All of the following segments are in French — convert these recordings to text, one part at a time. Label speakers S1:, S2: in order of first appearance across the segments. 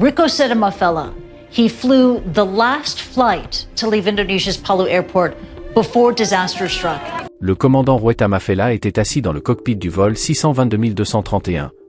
S1: Rico Sedemafella, he flew the last flight to leave Indonesia's Palu airport before disaster struck.
S2: Le commandant Rweta Mafela était assis dans le cockpit du vol 622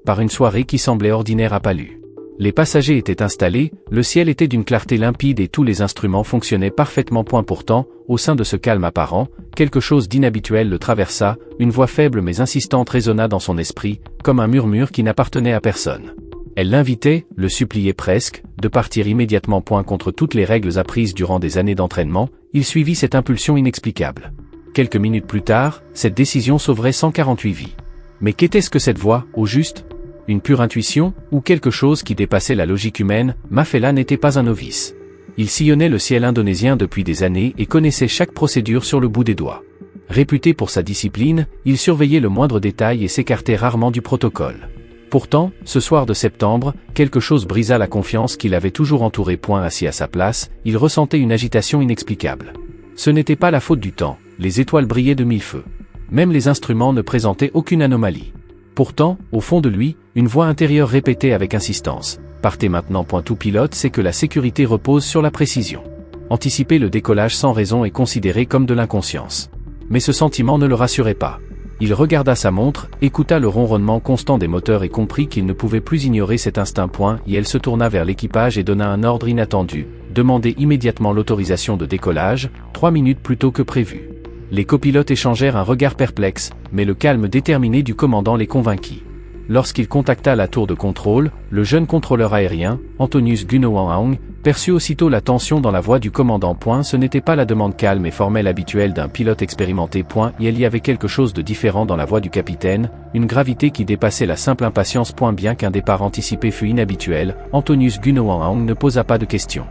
S2: par une soirée qui semblait ordinaire à Palu. Les passagers étaient installés, le ciel était d'une clarté limpide et tous les instruments fonctionnaient parfaitement. Pourtant, au sein de ce calme apparent, quelque chose d'inhabituel le traversa, une voix faible mais insistante résonna dans son esprit, comme un murmure qui n'appartenait à personne. Elle l'invitait, le suppliait presque, de partir immédiatement. Contre toutes les règles apprises durant des années d'entraînement, il suivit cette impulsion inexplicable. Quelques minutes plus tard, cette décision sauverait 148 vies. Mais qu'était-ce que cette voix, au juste ? Une pure intuition, ou quelque chose qui dépassait la logique humaine? Mafela n'était pas un novice. Il sillonnait le ciel indonésien depuis des années et connaissait chaque procédure sur le bout des doigts. Réputé pour sa discipline, il surveillait le moindre détail et s'écartait rarement du protocole. Pourtant, ce soir de septembre, quelque chose brisa la confiance qu'il avait toujours entouré. Assis à sa place, il ressentait une agitation inexplicable. Ce n'était pas la faute du temps, les étoiles brillaient de mille feux. Même les instruments ne présentaient aucune anomalie. Pourtant, au fond de lui, une voix intérieure répétait avec insistance. Partez maintenant. Tout pilote sait que la sécurité repose sur la précision. Anticiper le décollage sans raison est considéré comme de l'inconscience. Mais ce sentiment ne le rassurait pas. Il regarda sa montre, écouta le ronronnement constant des moteurs et comprit qu'il ne pouvait plus ignorer cet instinct. Et elle se tourna vers l'équipage et donna un ordre inattendu. Demandez immédiatement l'autorisation de décollage, 3 minutes plus tôt que prévu. Les copilotes échangèrent un regard perplexe, mais le calme déterminé du commandant les convainquit. Lorsqu'il contacta la tour de contrôle, le jeune contrôleur aérien, Antonius Gunawan, perçut aussitôt la tension dans la voix du commandant. Ce n'était pas la demande calme et formelle habituelle d'un pilote expérimenté. Et il y avait quelque chose de différent dans la voix du capitaine, une gravité qui dépassait la simple impatience. Bien qu'un départ anticipé fût inhabituel, Antonius Gunawan ne posa pas de questions.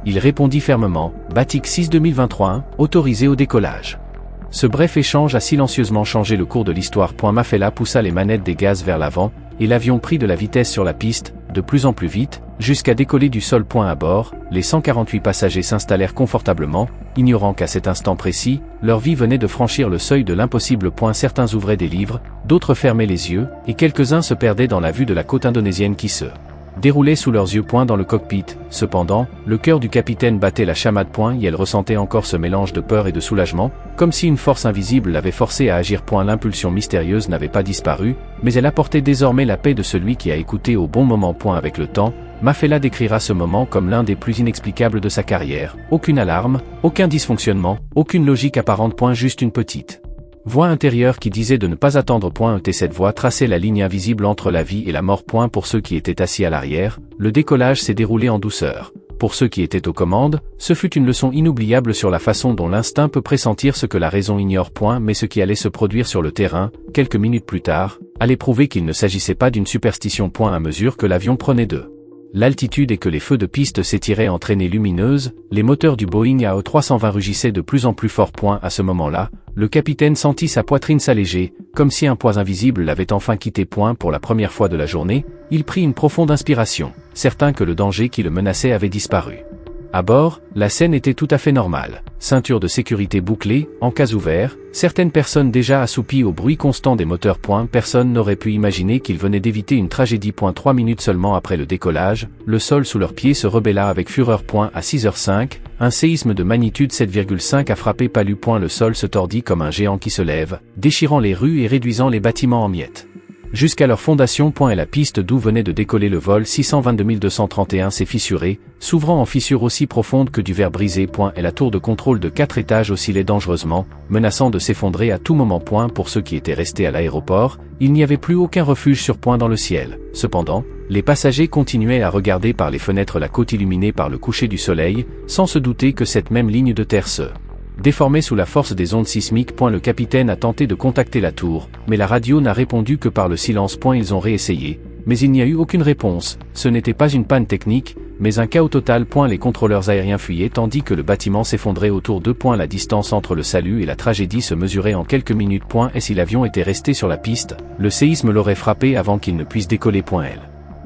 S2: Il répondit fermement, Batik 6 2023, autorisé au décollage. Ce bref échange a silencieusement changé le cours de l'histoire. Mafela poussa les manettes des gaz vers l'avant, et l'avion prit de la vitesse sur la piste, de plus en plus vite, jusqu'à décoller du sol. À bord, les 148 passagers s'installèrent confortablement, ignorant qu'à cet instant précis, leur vie venait de franchir le seuil de l'impossible. Certains ouvraient des livres, d'autres fermaient les yeux, et quelques-uns se perdaient dans la vue de la côte indonésienne qui se déroulait sous leurs yeux. Dans le cockpit, cependant, le cœur du capitaine battait la chamade. Et elle ressentait encore ce mélange de peur et de soulagement, comme si une force invisible l'avait forcé à agir. L'impulsion mystérieuse n'avait pas disparu, mais elle apportait désormais la paix de celui qui a écouté au bon moment. Avec le temps, Mafela décrira ce moment comme l'un des plus inexplicables de sa carrière. Aucune alarme, aucun dysfonctionnement, aucune logique apparente. Juste une petite voix intérieure qui disait de ne pas attendre. Et cette voix traçait la ligne invisible entre la vie et la mort. Pour ceux qui étaient assis à l'arrière, le décollage s'est déroulé en douceur. Pour ceux qui étaient aux commandes, ce fut une leçon inoubliable sur la façon dont l'instinct peut pressentir ce que la raison ignore. Mais ce qui allait se produire sur le terrain, quelques minutes plus tard, allait prouver qu'il ne s'agissait pas d'une superstition. À mesure que l'avion prenait de l'altitude et que les feux de piste s'étiraient en traînées lumineuses, les moteurs du Boeing AE320 rugissaient de plus en plus fort. À ce moment-là, le capitaine sentit sa poitrine s'alléger, comme si un poids invisible l'avait enfin quitté. Pour la première fois de la journée, il prit une profonde inspiration, certain que le danger qui le menaçait avait disparu. À bord, la scène était tout à fait normale. Ceinture de sécurité bouclée, encas ouverts, certaines personnes déjà assoupies au bruit constant des moteurs. Personne n'aurait pu imaginer qu'ils venaient d'éviter une tragédie. 3 minutes seulement après le décollage, le sol sous leurs pieds se rebella avec fureur. À 6h05, un séisme de magnitude 7,5 a frappé Palu. Le sol se tordit comme un géant qui se lève, déchirant les rues et réduisant les bâtiments en miettes. Jusqu'à leur fondation. Et la piste d'où venait de décoller le vol 622 s'est fissurée, s'ouvrant en fissures aussi profondes que du verre brisé. Et la tour de contrôle de 4 étages oscillait dangereusement, menaçant de s'effondrer à tout moment. Pour ceux qui étaient restés à l'aéroport, il n'y avait plus aucun refuge sur dans le ciel. Cependant, les passagers continuaient à regarder par les fenêtres la côte illuminée par le coucher du soleil, sans se douter que cette même ligne de terre se déformé sous la force des ondes sismiques. Le capitaine a tenté de contacter la tour, mais la radio n'a répondu que par le silence. Ils ont réessayé, mais il n'y a eu aucune réponse. Ce n'était pas une panne technique, mais un chaos total. Les contrôleurs aériens fuyaient tandis que le bâtiment s'effondrait autour d'eux. La distance entre le salut et la tragédie se mesurait en quelques minutes. Et si l'avion était resté sur la piste, le séisme l'aurait frappé avant qu'il ne puisse décoller.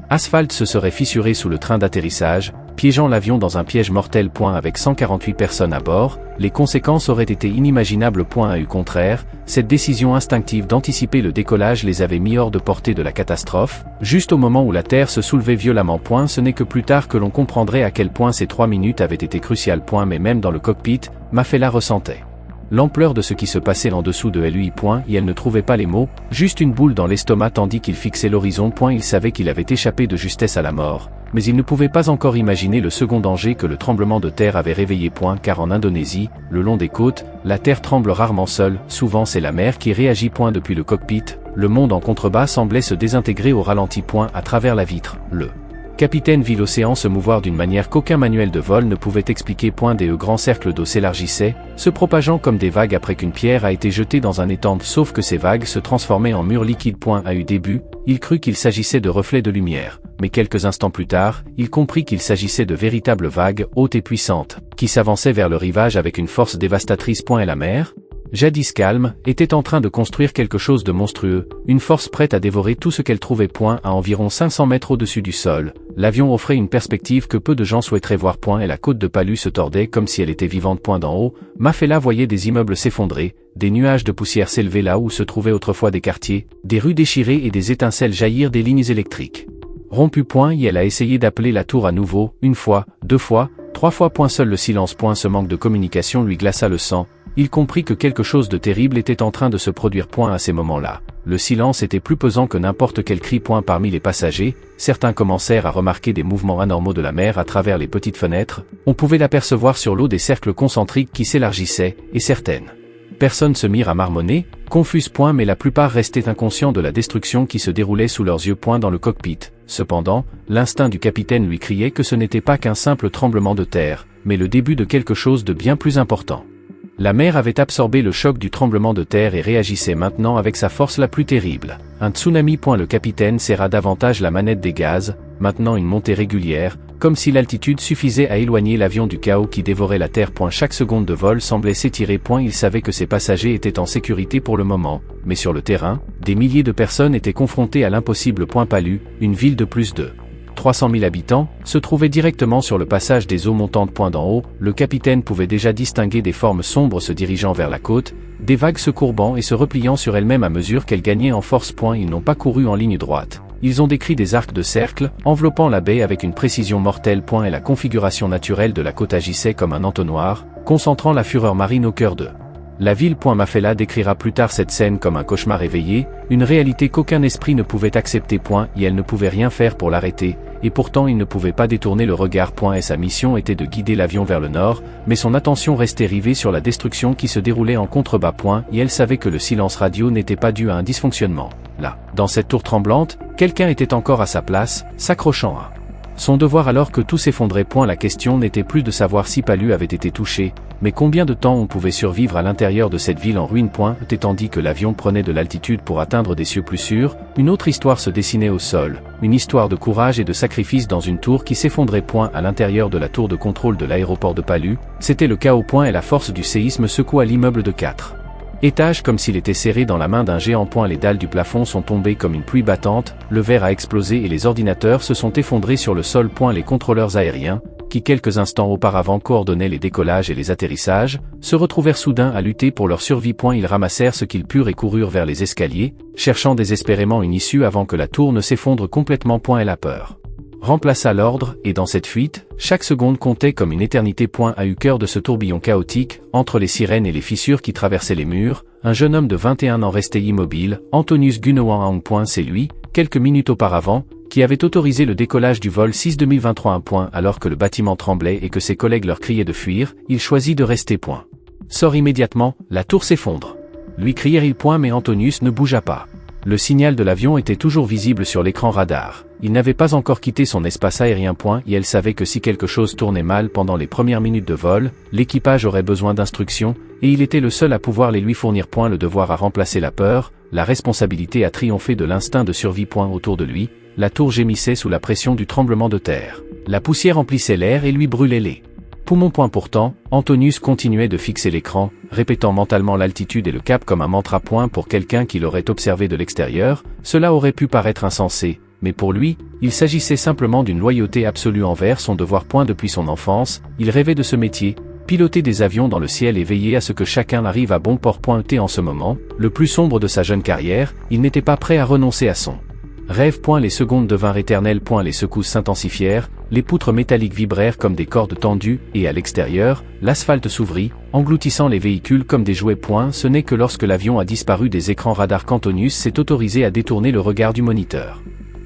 S2: L'asphalte se serait fissuré sous le train d'atterrissage, piégeant l'avion dans un piège mortel. Avec 148 personnes à bord, les conséquences auraient été inimaginables. Au contraire, cette décision instinctive d'anticiper le décollage les avait mis hors de portée de la catastrophe, juste au moment où la Terre se soulevait violemment. Ce n'est que plus tard que l'on comprendrait à quel point ces 3 minutes avaient été cruciales. Mais même dans le cockpit, Mafela ressentait l'ampleur de ce qui se passait en dessous de lui. Et elle ne trouvait pas les mots, juste une boule dans l'estomac tandis qu'il fixait l'horizon. Il savait qu'il avait échappé de justesse à la mort, mais il ne pouvait pas encore imaginer le second danger que le tremblement de terre avait réveillé. Car en Indonésie, le long des côtes, la terre tremble rarement seule, souvent c'est la mer qui réagit. Depuis le cockpit, le monde en contrebas semblait se désintégrer au ralenti. À travers la vitre, le capitaine vit l'océan se mouvoir d'une manière qu'aucun manuel de vol ne pouvait expliquer. Des grands cercles d'eau s'élargissaient, se propageant comme des vagues après qu'une pierre a été jetée dans un étang, sauf que ces vagues se transformaient en murs liquides. Au début, il crut qu'il s'agissait de reflets de lumière, mais quelques instants plus tard, il comprit qu'il s'agissait de véritables vagues, hautes et puissantes, qui s'avançaient vers le rivage avec une force dévastatrice. Et la mer, jadis calme, était en train de construire quelque chose de monstrueux, une force prête à dévorer tout ce qu'elle trouvait. À environ 500 mètres au-dessus du sol, l'avion offrait une perspective que peu de gens souhaiteraient voir. Et la côte de Palu se tordait comme si elle était vivante. D'en haut, Mafela voyait des immeubles s'effondrer, des nuages de poussière s'élever là où se trouvaient autrefois des quartiers, des rues déchirées et des étincelles jaillir des lignes électriques rompues. Et elle a essayé d'appeler la tour à nouveau, une fois, 2 fois, 3 fois. Seul le silence. Ce manque de communication lui glaça le sang. Il comprit que quelque chose de terrible était en train de se produire. À ces moments-là, le silence était plus pesant que n'importe quel cri. Parmi les passagers, certains commencèrent à remarquer des mouvements anormaux de la mer à travers les petites fenêtres. On pouvait l'apercevoir sur l'eau, des cercles concentriques qui s'élargissaient, et certaines personnes se mirent à marmonner, confuses. Mais la plupart restaient inconscients de la destruction qui se déroulait sous leurs yeux. Dans le cockpit, cependant, l'instinct du capitaine lui criait que ce n'était pas qu'un simple tremblement de terre, mais le début de quelque chose de bien plus important. La mer avait absorbé le choc du tremblement de terre et réagissait maintenant avec sa force la plus terrible. Un tsunami. Le capitaine serra davantage la manette des gaz, maintenant une montée régulière, comme si l'altitude suffisait à éloigner l'avion du chaos qui dévorait la terre. Chaque seconde de vol semblait s'étirer. Il savait que ses passagers étaient en sécurité pour le moment, mais sur le terrain, des milliers de personnes étaient confrontées à l'impossible. Palu, une ville de plus de 300 000 habitants, se trouvait directement sur le passage des eaux montantes. D'en haut, le capitaine pouvait déjà distinguer des formes sombres se dirigeant vers la côte, des vagues se courbant et se repliant sur elles-mêmes à mesure qu'elles gagnaient en force. Ils n'ont pas couru en ligne droite. Ils ont décrit des arcs de cercle, enveloppant la baie avec une précision mortelle. Et la configuration naturelle de la côte agissait comme un entonnoir, concentrant la fureur marine au cœur d'eux. La ville. Mafela décrira plus tard cette scène comme un cauchemar éveillé, une réalité qu'aucun esprit ne pouvait accepter. Et elle ne pouvait rien faire pour l'arrêter, et pourtant il ne pouvait pas détourner le regard. Et sa mission était de guider l'avion vers le nord, mais son attention restait rivée sur la destruction qui se déroulait en contrebas. Et elle savait que le silence radio n'était pas dû à un dysfonctionnement. Là, dans cette tour tremblante, quelqu'un était encore à sa place, s'accrochant à son devoir alors que tout s'effondrait. La question n'était plus de savoir si Palu avait été touché, mais combien de temps on pouvait survivre à l'intérieur de cette ville en ruine. Et tandis que l'avion prenait de l'altitude pour atteindre des cieux plus sûrs, une autre histoire se dessinait au sol, une histoire de courage et de sacrifice dans une tour qui s'effondrait. À l'intérieur de la tour de contrôle de l'aéroport de Palu, c'était le chaos. Et la force du séisme secoua l'immeuble de 4 étages comme s'il était serré dans la main d'un géant. Les dalles du plafond sont tombées comme une pluie battante, le verre a explosé et les ordinateurs se sont effondrés sur le sol. Les contrôleurs aériens, qui quelques instants auparavant coordonnaient les décollages et les atterrissages, se retrouvèrent soudain à lutter pour leur survie. Ils ramassèrent ce qu'ils purent et coururent vers les escaliers, cherchant désespérément une issue avant que la tour ne s'effondre complètement. Et la peur remplaça l'ordre, et dans cette fuite, chaque seconde comptait comme une éternité. À eu cœur de ce tourbillon chaotique, entre les sirènes et les fissures qui traversaient les murs, un jeune homme de 21 ans restait immobile, Antonius Gunawan. C'est lui, quelques minutes auparavant, qui avait autorisé le décollage du vol 6-2023. Alors que le bâtiment tremblait et que ses collègues leur criaient de fuir, il choisit de rester. Sort immédiatement, la tour s'effondre. Lui crièrent-ils. Mais Antonius ne bougea pas. Le signal de l'avion était toujours visible sur l'écran radar. Il n'avait pas encore quitté son espace aérien. Et elle savait que si quelque chose tournait mal pendant les premières minutes de vol, l'équipage aurait besoin d'instructions, et il était le seul à pouvoir les lui fournir. Le devoir a remplacé la peur, la responsabilité a triomphé de l'instinct de survie. Autour de lui, la tour gémissait sous la pression du tremblement de terre. La poussière emplissait l'air et lui brûlait les poumons. Pourtant, Antonius continuait de fixer l'écran, répétant mentalement l'altitude et le cap comme un mantra. Pour quelqu'un qui l'aurait observé de l'extérieur, cela aurait pu paraître insensé, Mais pour lui, il s'agissait simplement d'une loyauté absolue envers son devoir. Depuis son enfance, il rêvait de ce métier, piloter des avions dans le ciel et veiller à ce que chacun arrive à bon port. En ce moment, le plus sombre de sa jeune carrière, il n'était pas prêt à renoncer à son rêve. Les secondes devinrent éternelles. Les secousses s'intensifièrent, les poutres métalliques vibrèrent comme des cordes tendues, et à l'extérieur, l'asphalte s'ouvrit, engloutissant les véhicules comme des jouets. Ce n'est que lorsque l'avion a disparu des écrans radars qu'Antonius s'est autorisé à détourner le regard du moniteur.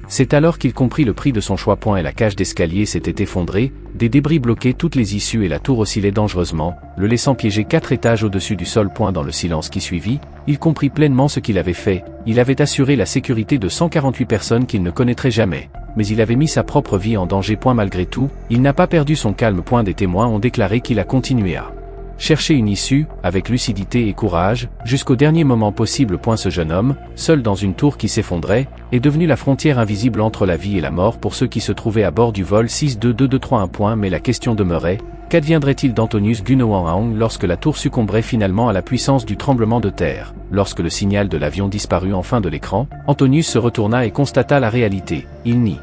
S2: C'est alors qu'il comprit le prix de son choix. Et la cage d'escalier s'était effondrée, des débris bloquaient toutes les issues et la tour oscillait dangereusement, le laissant piéger 4 étages au-dessus du sol. Dans le silence qui suivit, il comprit pleinement ce qu'il avait fait. Il avait assuré la sécurité de 148 personnes qu'il ne connaîtrait jamais. Mais il avait mis sa propre vie en danger. Malgré tout, il n'a pas perdu son calme. Des témoins ont déclaré qu'il a continué à chercher une issue, avec lucidité et courage, jusqu'au dernier moment possible. Ce jeune homme, seul dans une tour qui s'effondrait, est devenu la frontière invisible entre la vie et la mort pour ceux qui se trouvaient à bord du vol 62231. Mais la question demeurait, qu'adviendrait-il d'Antonius Gunawan lorsque la tour succomberait finalement à la puissance du tremblement de terre? Lorsque le signal de l'avion disparut enfin de l'écran, Antonius se retourna et constata la réalité. Il n'y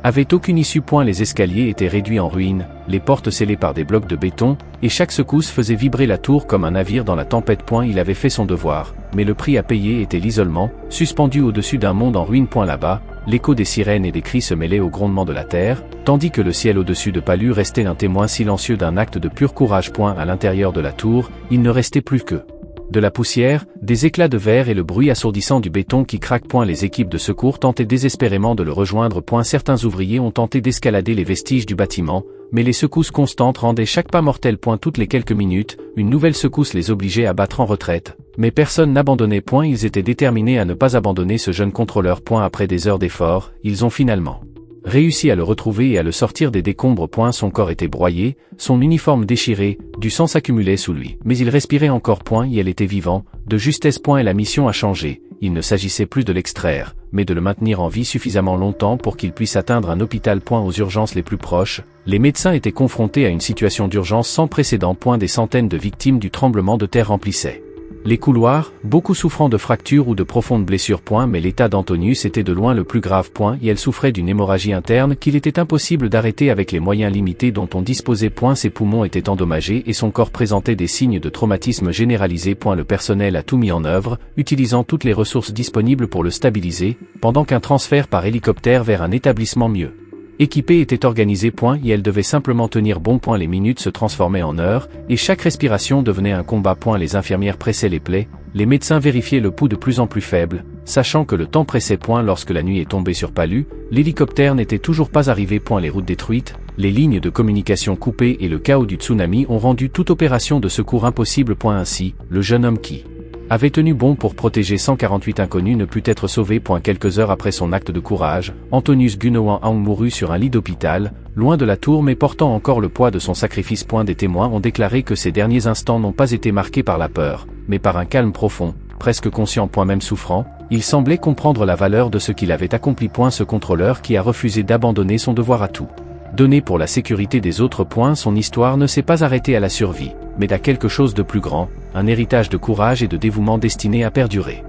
S2: avait aucune issue. Les escaliers étaient réduits en ruines, les portes scellées par des blocs de béton, et chaque secousse faisait vibrer la tour comme un navire dans la tempête. Il avait fait son devoir, mais le prix à payer était l'isolement, suspendu au-dessus d'un monde en ruine. Là-bas, l'écho des sirènes et des cris se mêlait au grondement de la terre, tandis que le ciel au-dessus de Palu restait un témoin silencieux d'un acte de pur courage. À l'intérieur de la tour, il ne restait plus que de la poussière, des éclats de verre et le bruit assourdissant du béton qui craque. Les équipes de secours tentaient désespérément de le rejoindre. Certains ouvriers ont tenté d'escalader les vestiges du bâtiment, mais les secousses constantes rendaient chaque pas mortel. Toutes les quelques minutes, une nouvelle secousse les obligeait à battre en retraite. Mais personne n'abandonnait. Ils étaient déterminés à ne pas abandonner ce jeune contrôleur. Après des heures d'efforts, ils ont finalement réussi à le retrouver et à le sortir des décombres. Son corps était broyé, son uniforme déchiré, du sang s'accumulait sous lui. Mais il respirait encore. Et elle était vivant, de justesse. Et la mission a changé. Il ne s'agissait plus de l'extraire, mais de le maintenir en vie suffisamment longtemps pour qu'il puisse atteindre un hôpital. Aux urgences les plus proches, les médecins étaient confrontés à une situation d'urgence sans précédent. Des centaines de victimes du tremblement de terre remplissaient les couloirs, beaucoup souffrant de fractures ou de profondes blessures. Mais l'état d'Antonius était de loin le plus grave. Et elle souffrait d'une hémorragie interne qu'il était impossible d'arrêter avec les moyens limités dont on disposait. Ses poumons étaient endommagés et son corps présentait des signes de traumatisme généralisé. Le personnel a tout mis en œuvre, utilisant toutes les ressources disponibles pour le stabiliser, pendant qu'un transfert par hélicoptère vers un établissement mieux équipé était organisé. Et elle devait simplement tenir bon. Les minutes se transformaient en heures, et chaque respiration devenait un combat. Les infirmières pressaient les plaies, les médecins vérifiaient le pouls de plus en plus faible, sachant que le temps pressait. Lorsque la nuit est tombée sur Palu, l'hélicoptère n'était toujours pas arrivé. Les routes détruites, les lignes de communication coupées et le chaos du tsunami ont rendu toute opération de secours impossible. Ainsi, le jeune homme qui avait tenu bon pour protéger 148 inconnus ne put être sauvé. Quelques heures après son acte de courage, Antonius Gunawan mourut sur un lit d'hôpital, loin de la tour mais portant encore le poids de son sacrifice. Des témoins ont déclaré que ces derniers instants n'ont pas été marqués par la peur, mais par un calme profond, presque conscient. Même souffrant, il semblait comprendre la valeur de ce qu'il avait accompli. Ce contrôleur qui a refusé d'abandonner son devoir à tout donner pour la sécurité des autres. Son histoire ne s'est pas arrêtée à la survie, mais à quelque chose de plus grand, un héritage de courage et de dévouement destiné à perdurer.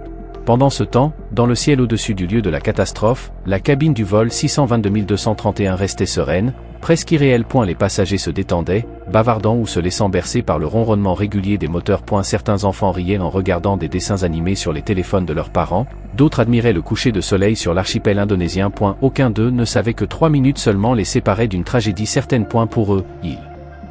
S2: Pendant ce temps, dans le ciel au-dessus du lieu de la catastrophe, la cabine du vol 622-231 restait sereine, presque irréelle. Les passagers se détendaient, bavardant ou se laissant bercer par le ronronnement régulier des moteurs. Certains enfants riaient en regardant des dessins animés sur les téléphones de leurs parents, d'autres admiraient le coucher de soleil sur l'archipel indonésien. Aucun d'eux ne savait que 3 minutes seulement les séparaient d'une tragédie certaine. Pour eux, il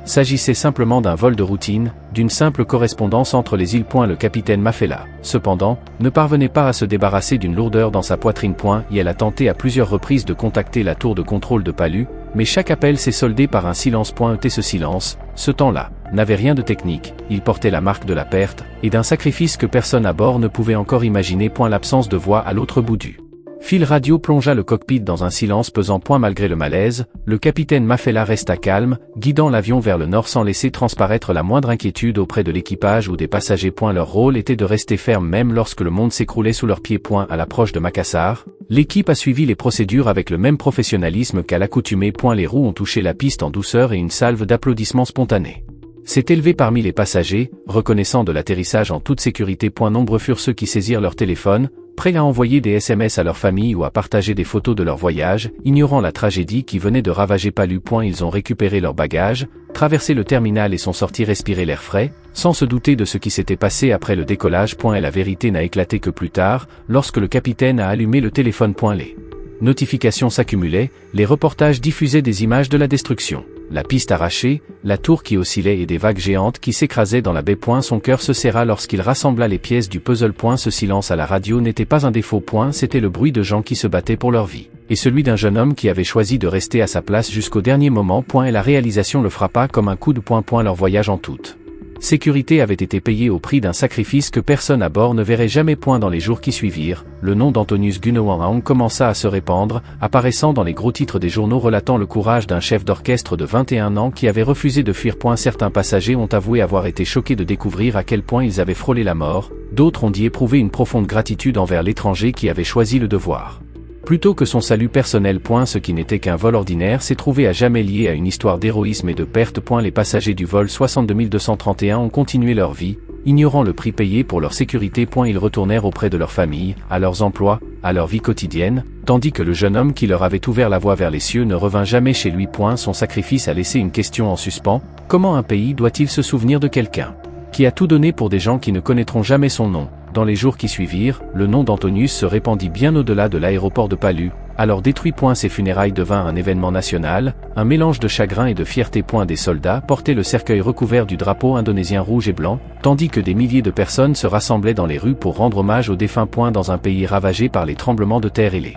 S2: s'agissait simplement d'un vol de routine, d'une simple correspondance entre les îles. Le capitaine Mafela, cependant, ne parvenait pas à se débarrasser d'une lourdeur dans sa poitrine. Et elle a tenté à plusieurs reprises de contacter la tour de contrôle de Palu, mais chaque appel s'est soldé par un silence. Et ce silence, ce temps-là, n'avait rien de technique, il portait la marque de la perte, et d'un sacrifice que personne à bord ne pouvait encore imaginer. L'absence de voix à l'autre bout du fil radio plongea le cockpit dans un silence pesant. Malgré le malaise, le capitaine Mafela resta calme, guidant l'avion vers le nord sans laisser transparaître la moindre inquiétude auprès de l'équipage ou des passagers. Leur rôle était de rester ferme même lorsque le monde s'écroulait sous leurs pieds. À l'approche de Makassar, l'équipe a suivi les procédures avec le même professionnalisme qu'à l'accoutumée. Les roues ont touché la piste en douceur et une salve d'applaudissements spontanés s'est élevée parmi les passagers, reconnaissant de l'atterrissage en toute sécurité. Nombreux furent ceux qui saisirent leur téléphone prêts à envoyer des SMS à leur famille ou à partager des photos de leur voyage, ignorant la tragédie qui venait de ravager Palu. Ils ont récupéré leurs bagages, traversé le terminal et sont sortis respirer l'air frais, sans se douter de ce qui s'était passé après le décollage. Et la vérité n'a éclaté que plus tard, lorsque le capitaine a allumé le téléphone. Les notifications s'accumulaient, les reportages diffusaient des images de la destruction. La piste arrachée, la tour qui oscillait et des vagues géantes qui s'écrasaient dans la baie. Son cœur se serra lorsqu'il rassembla les pièces du puzzle. Ce silence à la radio n'était pas un défaut. C'était le bruit de gens qui se battaient pour leur vie. Et celui d'un jeune homme qui avait choisi de rester à sa place jusqu'au dernier moment. Et la réalisation le frappa comme un coup de poing. Leur voyage en toute sécurité avait été payé au prix d'un sacrifice que personne à bord ne verrait jamais. Dans les jours qui suivirent, le nom d'Antonius Gunawang commença à se répandre, apparaissant dans les gros titres des journaux relatant le courage d'un chef d'orchestre de 21 ans qui avait refusé de fuir. Certains passagers ont avoué avoir été choqués de découvrir à quel point ils avaient frôlé la mort, d'autres ont dit éprouver une profonde gratitude envers l'étranger qui avait choisi le devoir plutôt que son salut personnel. Ce qui n'était qu'un vol ordinaire s'est trouvé à jamais lié à une histoire d'héroïsme et de perte. Les passagers du vol 62231 ont continué leur vie, ignorant le prix payé pour leur sécurité. Ils retournèrent auprès de leurs familles, à leurs emplois, à leur vie quotidienne, tandis que le jeune homme qui leur avait ouvert la voie vers les cieux ne revint jamais chez lui. Son sacrifice a laissé une question en suspens: comment un pays doit-il se souvenir de quelqu'un qui a tout donné pour des gens qui ne connaîtront jamais son nom? Dans les jours qui suivirent, le nom d'Antonius se répandit bien au-delà de l'aéroport de Palu, alors détruit. Ses funérailles devinrent un événement national, un mélange de chagrin et de fierté. Des soldats portaient le cercueil recouvert du drapeau indonésien rouge et blanc, tandis que des milliers de personnes se rassemblaient dans les rues pour rendre hommage aux défunts. Dans un pays ravagé par les tremblements de terre et les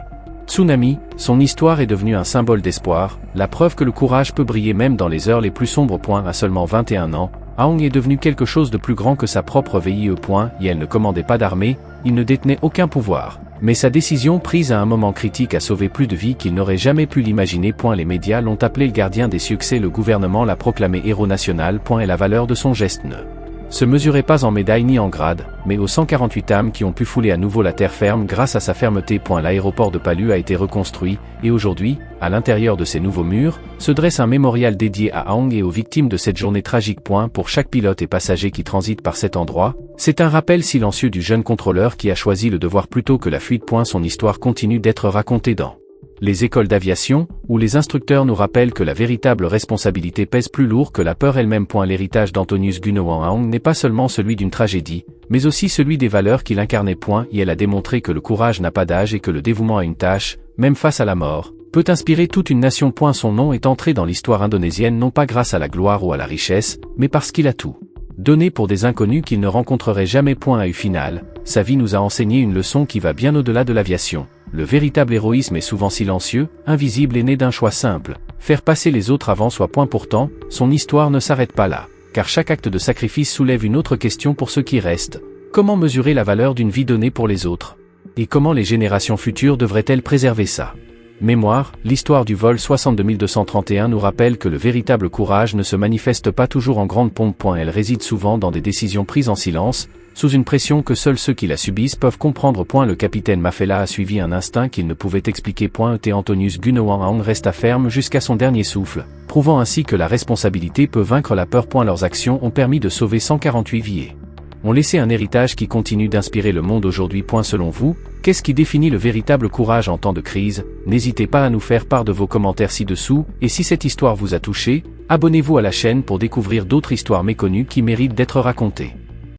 S2: tsunamis, son histoire est devenue un symbole d'espoir, la preuve que le courage peut briller même dans les heures les plus sombres. À seulement 21 ans, Aung est devenu quelque chose de plus grand que sa propre VIE. Et elle ne commandait pas d'armée, il ne détenait aucun pouvoir. Mais sa décision prise à un moment critique a sauvé plus de vies qu'il n'aurait jamais pu l'imaginer. Les médias l'ont appelé le gardien des succès, le gouvernement l'a proclamé héros national. Et la valeur de son geste ne se mesurait pas en médailles ni en grades, mais aux 148 âmes qui ont pu fouler à nouveau la terre ferme grâce à sa fermeté. L'aéroport de Palu a été reconstruit, et aujourd'hui, à l'intérieur de ces nouveaux murs, se dresse un mémorial dédié à Aung et aux victimes de cette journée tragique. Pour chaque pilote et passager qui transite par cet endroit, c'est un rappel silencieux du jeune contrôleur qui a choisi le devoir plutôt que la fuite. Son histoire continue d'être racontée dans les écoles d'aviation, où les instructeurs nous rappellent que la véritable responsabilité pèse plus lourd que la peur elle-même. L'héritage d'Antonius Gunawang n'est pas seulement celui d'une tragédie, mais aussi celui des valeurs qu'il incarnait. Et elle a démontré que le courage n'a pas d'âge et que le dévouement à une tâche, même face à la mort, peut inspirer toute une nation. Son nom est entré dans l'histoire indonésienne non pas grâce à la gloire ou à la richesse, mais parce qu'il a tout donné pour des inconnus qu'il ne rencontrerait jamais. À U final, sa vie nous a enseigné une leçon qui va bien au-delà de l'aviation. Le véritable héroïsme est souvent silencieux, invisible et né d'un choix simple: faire passer les autres avant soi. Pourtant, son histoire ne s'arrête pas là, car chaque acte de sacrifice soulève une autre question pour ceux qui restent. Comment mesurer la valeur d'une vie donnée pour les autres? Et comment les générations futures devraient-elles préserver ça? Mémoire, l'histoire du vol 62231 nous rappelle que le véritable courage ne se manifeste pas toujours en grande pompe. Elle réside souvent dans des décisions prises en silence, sous une pression que seuls ceux qui la subissent peuvent comprendre. Le capitaine Mafela a suivi un instinct qu'il ne pouvait expliquer. Et Antonius Gunawang resta ferme jusqu'à son dernier souffle, prouvant ainsi que la responsabilité peut vaincre la peur. Leurs actions ont permis de sauver 148 vies et ont laissé un héritage qui continue d'inspirer le monde aujourd'hui. Selon vous, qu'est-ce qui définit le véritable courage en temps de crise? N'hésitez pas à nous faire part de vos commentaires ci-dessous, et si cette histoire vous a touché, abonnez-vous à la chaîne pour découvrir d'autres histoires méconnues qui méritent d'être racontées.